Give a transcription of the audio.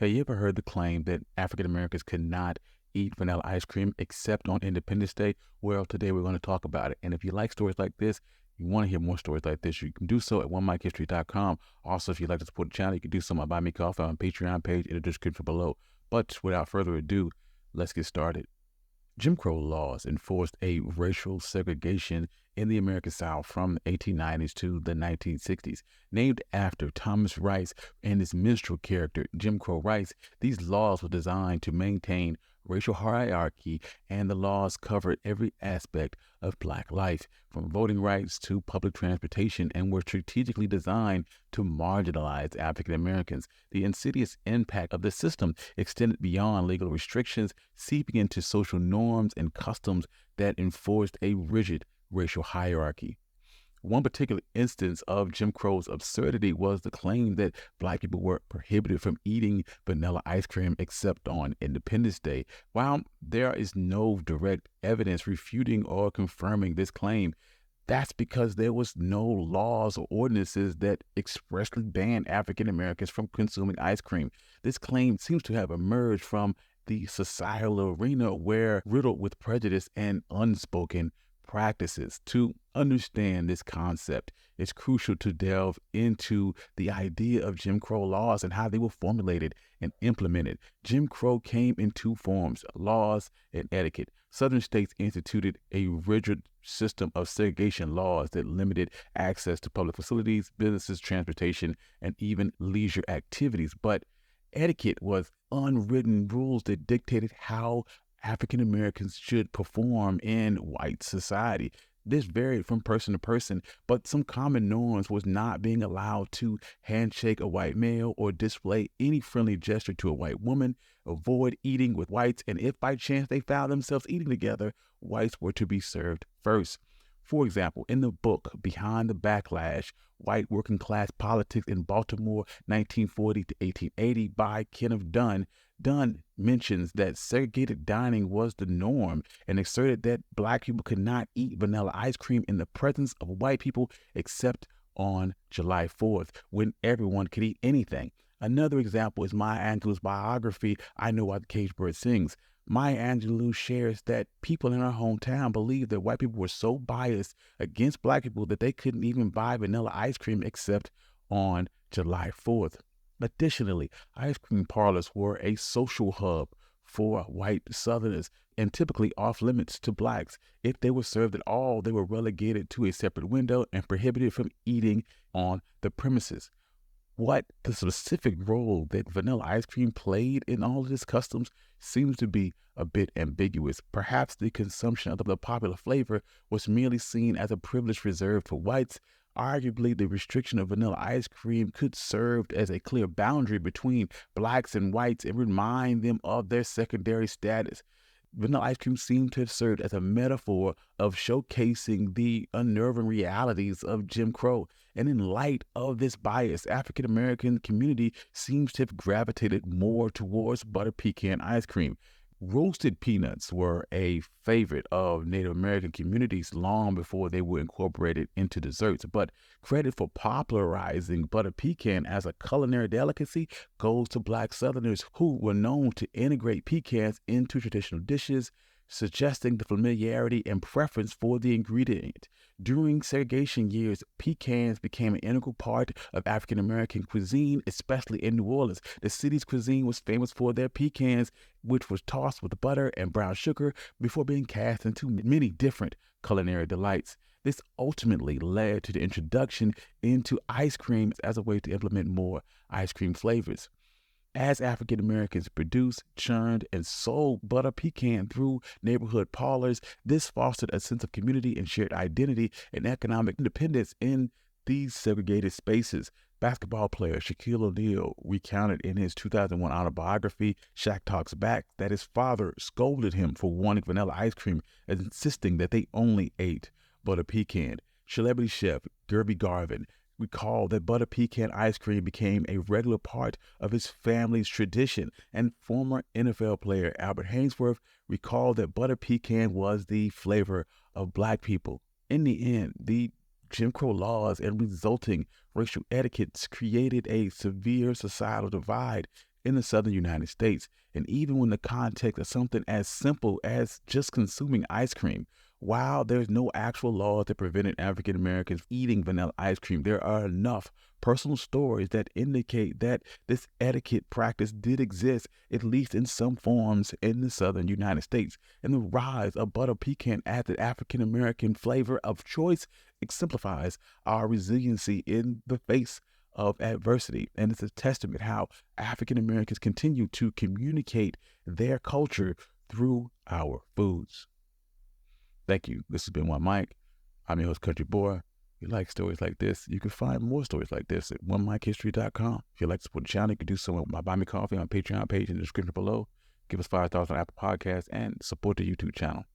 Have you ever heard the claim that African Americans could not eat vanilla ice cream except on Independence Day? Well, today we're going to talk about it. And if you like stories like this, you want to hear more stories like this, you can do so at onemichistory.com. Also, if you'd like to support the channel, you can do so on my Buy Me Coffee on Patreon page in the description below. But without further ado, let's get started. Jim Crow laws enforced a racial segregation in the American South from the 1890s to the 1960s. Named after Thomas Rice and his minstrel character, Jim Crow Rice, these laws were designed to maintain racial hierarchy, and the laws covered every aspect of Black life, from voting rights to public transportation, and were strategically designed to marginalize African Americans. The insidious impact of the system extended beyond legal restrictions, seeping into social norms and customs that enforced a rigid racial hierarchy. One particular instance of Jim Crow's absurdity was the claim that Black people were prohibited from eating vanilla ice cream except on Independence Day. While there is no direct evidence refuting or confirming this claim, that's because there was no laws or ordinances that expressly banned African Americans from consuming ice cream. This claim seems to have emerged from the societal arena, where riddled with prejudice and unspoken practices. To understand this concept, it's crucial to delve into the idea of Jim Crow laws and how they were formulated and implemented. Jim Crow came in two forms: laws and etiquette. Southern states instituted a rigid system of segregation laws that limited access to public facilities, businesses, transportation, and even leisure activities. But etiquette was unwritten rules that dictated how African Americans should perform in white society. This varied from person to person, but some common norms was not being allowed to handshake a white male or display any friendly gesture to a white woman, avoid eating with whites, and if by chance they found themselves eating together, whites were to be served first. For example, in the book Behind the Backlash, White Working Class Politics in Baltimore, 1940 to 1880 by Kenneth Dunn, Dunn mentions that segregated dining was the norm and asserted that Black people could not eat vanilla ice cream in the presence of white people except on July 4th, when everyone could eat anything. Another example is Maya Angelou's biography, I Know Why the Caged Bird Sings. Maya Angelou shares that people in her hometown believed that white people were so biased against Black people that they couldn't even buy vanilla ice cream except on July 4th. Additionally, ice cream parlors were a social hub for white Southerners and typically off limits to Blacks. If they were served at all, they were relegated to a separate window and prohibited from eating on the premises. What the specific role that vanilla ice cream played in all of this customs seems to be a bit ambiguous. Perhaps the consumption of the popular flavor was merely seen as a privilege reserved for whites. Arguably, the restriction of vanilla ice cream could serve as a clear boundary between Blacks and whites and remind them of their secondary status. Vanilla ice cream seemed to have served as a metaphor of showcasing the unnerving realities of Jim Crow. And in light of this bias, African American community seems to have gravitated more towards butter pecan ice cream. Roasted peanuts were a favorite of Native American communities long before they were incorporated into desserts, but credit for popularizing butter pecan as a culinary delicacy goes to Black Southerners who were known to integrate pecans into traditional dishes, suggesting the familiarity and preference for the ingredient. During segregation years, pecans became an integral part of African American cuisine, especially in New Orleans. The city's cuisine was famous for their pecans, which was tossed with butter and brown sugar before being cast into many different culinary delights. This ultimately led to the introduction into ice cream as a way to implement more ice cream flavors. As African Americans produced, churned, and sold butter pecan through neighborhood parlors, this fostered a sense of community and shared identity and economic independence in these segregated spaces. Basketball player Shaquille O'Neal recounted in his 2001 autobiography, Shaq Talks Back, that his father scolded him for wanting vanilla ice cream and insisting that they only ate butter pecan. Celebrity chef Gerby Garvin recalled that butter pecan ice cream became a regular part of his family's tradition, and former NFL player Albert Hainsworth recalled that butter pecan was the flavor of Black people. In the end, the Jim Crow laws and resulting racial etiquettes created a severe societal divide. in the southern United States. And even when the context of something as simple as just consuming ice cream, while there's no actual laws that prevented African Americans eating vanilla ice cream, there are enough personal stories that indicate that this etiquette practice did exist, at least in some forms, in the southern United States. And the rise of butter pecan as the African American flavor of choice exemplifies our resiliency in the face of adversity. And it's a testament how African Americans continue to communicate their culture through our foods. Thank you. This has been One Mike. I'm your host, Country Boy. If you like stories like this, you can find more stories like this at onemikehistory.com. If you'd like to support the channel, you can do so on my Buy Me Coffee on Patreon page in the description below. Give us 5 stars on Apple Podcasts and support the YouTube channel.